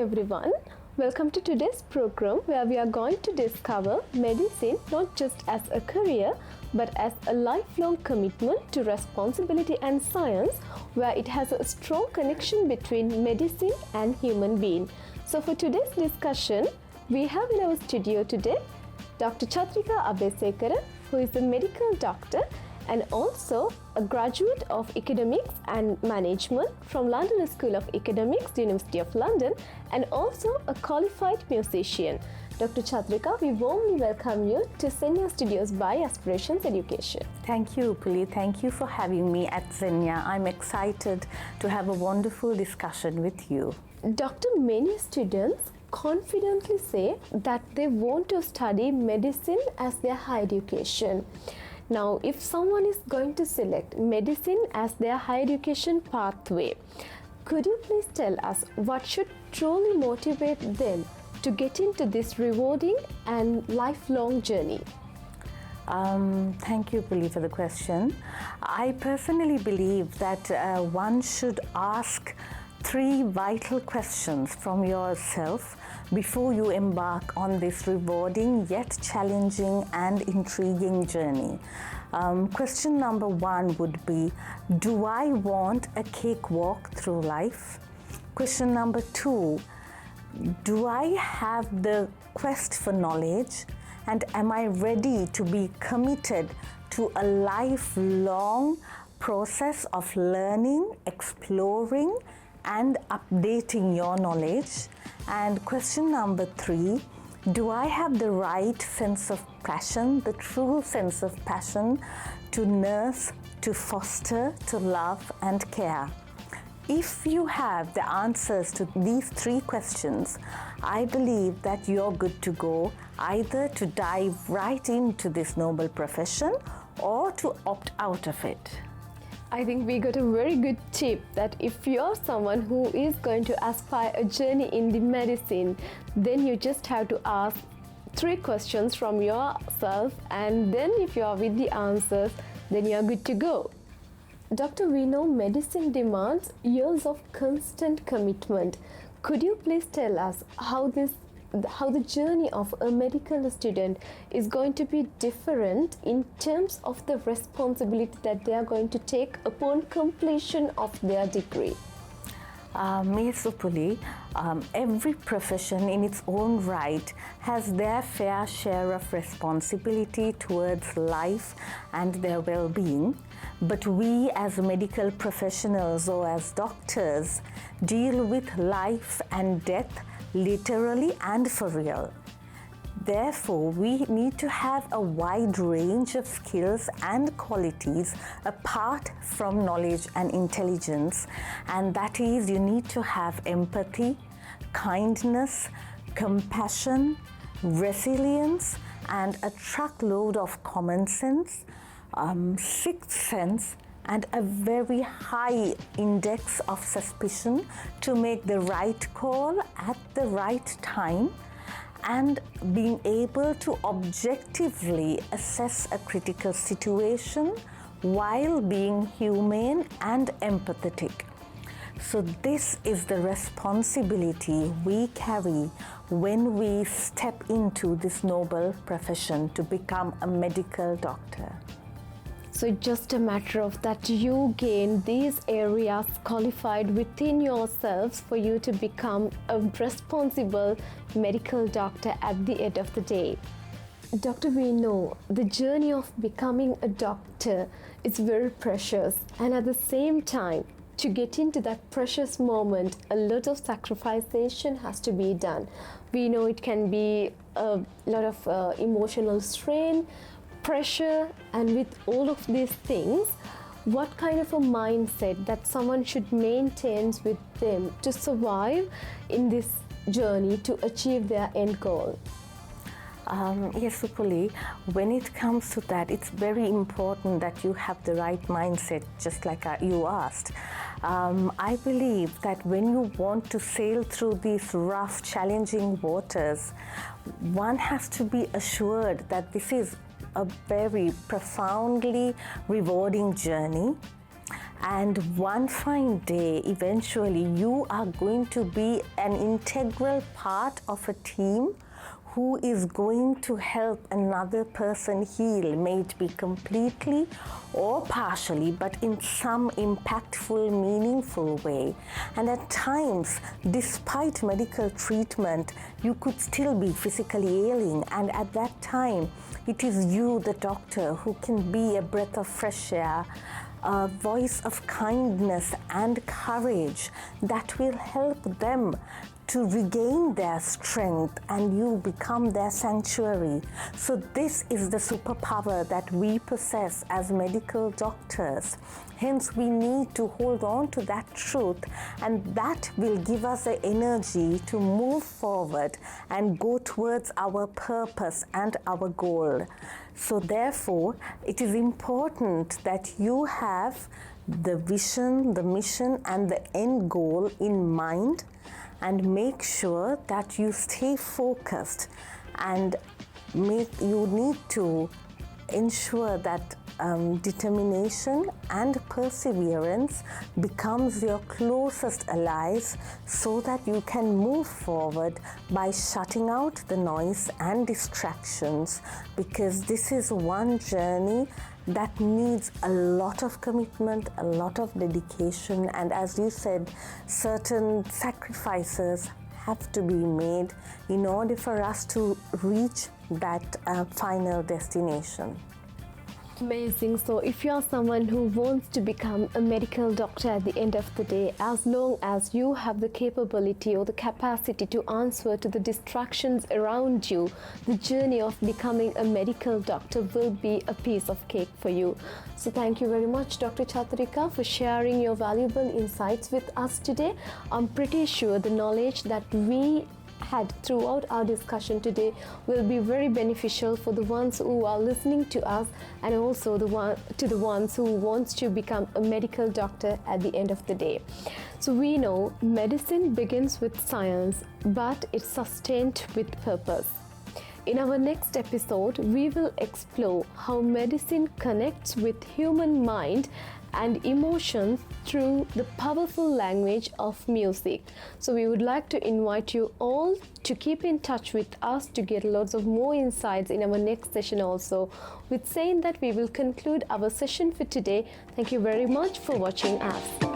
everyone. Welcome to today's program where we are going to discover medicine not just as a career but as a lifelong commitment to responsibility and science, where it has a strong connection between medicine and human being. So for today's discussion, we have in our studio today DR.Chathurika Abeysekera, who is a medical doctor and also a graduate of Economics and Management from London School of Economics, University of London, and also a qualified musician. DR.Chathurika, we warmly welcome you to Xenia Studios by Aspirations Education. Thank you, Puli. Thank you for having me at Xenia. I'm excited to have a wonderful discussion with you. Doctor, many students confidently say that they want to study medicine as their higher education. Now, if someone is going to select medicine as their higher education pathway, could you please tell us what should truly motivate them to get into this rewarding and lifelong journey? Thank you, Puli, for the question. I personally believe that one should ask 3 vital questions from yourself before you embark on this rewarding yet challenging and intriguing journey. Question number 1 would be, do I want a cakewalk through life? Question number 2, do I have the quest for knowledge, and am I ready to be committed to a lifelong process of learning, exploring, and updating your knowledge? And question number 3, do I have the right sense of passion, the true sense of passion to nurse, to foster, to love and care? If you have the answers to these 3 questions, I believe that you're good to go, either to dive right into this noble profession or to opt out of it. I think we got a very good tip that if you're someone who is going to aspire a journey in the medicine, then you just have to ask 3 questions from yourself, and then if you are with the answers, then you are good to go. Doctor, we know medicine demands years of constant commitment. Could you please tell us how the journey of a medical student is going to be different in terms of the responsibility that they are going to take upon completion of their degree? Yes, Puli, every profession in its own right has their fair share of responsibility towards life and their well-being. But we as medical professionals or as doctors deal with life and death literally and for real. Therefore, we need to have a wide range of skills and qualities apart from knowledge and intelligence, and that is, you need to have empathy, kindness, compassion, resilience, and a truckload of common sense, sixth sense, and a very high index of suspicion to make the right call at the right time, and being able to objectively assess a critical situation while being humane and empathetic. So this is the responsibility we carry when we step into this noble profession to become a medical doctor. So it's just a matter of that you gain these areas qualified within yourselves for you to become a responsible medical doctor at the end of the day. Doctor, we know the journey of becoming a doctor is very precious, and at the same time, to get into that precious moment, a lot of sacrification has to be done. We know it can be a lot of emotional strain, pressure, and with all of these things, what kind of a mindset that someone should maintain with them to survive in this journey to achieve their end goal? Yes, Supuli, when it comes to that, it's very important that you have the right mindset, just like you asked. I believe that when you want to sail through these rough, challenging waters, one has to be assured that this is a very profoundly rewarding journey, And one fine day, eventually, you are going to be an integral part of a team who is going to help another person heal, may it be completely or partially, but in some impactful, meaningful way. And at times, despite medical treatment, you could still be physically ailing, and at that time, it is you, the doctor, who can be a breath of fresh air, a voice of kindness and courage that will help them to regain their strength, and you become their sanctuary. So this is the superpower that we possess as medical doctors. Hence, we need to hold on to that truth, and that will give us the energy to move forward and go towards our purpose and our goal. So therefore, it is important that you have the vision, the mission, and the end goal in mind, and make sure that you stay focused, and you need to ensure that determination and perseverance becomes your closest allies, so that you can move forward by shutting out the noise and distractions, because this is one journey that needs a lot of commitment, a lot of dedication, and as you said, certain sacrifices have to be made in order for us to reach that final destination. Amazing. So if you are someone who wants to become a medical doctor at the end of the day, as long as you have the capability or the capacity to answer to the distractions around you, the journey of becoming a medical doctor will be a piece of cake for you. So thank you very much, Dr. Chathurika, for sharing your valuable insights with us today. I'm pretty sure the knowledge that we had throughout our discussion today will be very beneficial for the ones who are listening to us, and also to the ones who wants to become a medical doctor at the end of the day. So we know medicine begins with science, but it's sustained with purpose. In our next episode, we will explore how medicine connects with human mind and emotions through the powerful language of music. So we would like to invite you all to keep in touch with us to get lots of more insights in our next session also. With saying that, we will conclude our session for today. Thank you very much for watching us.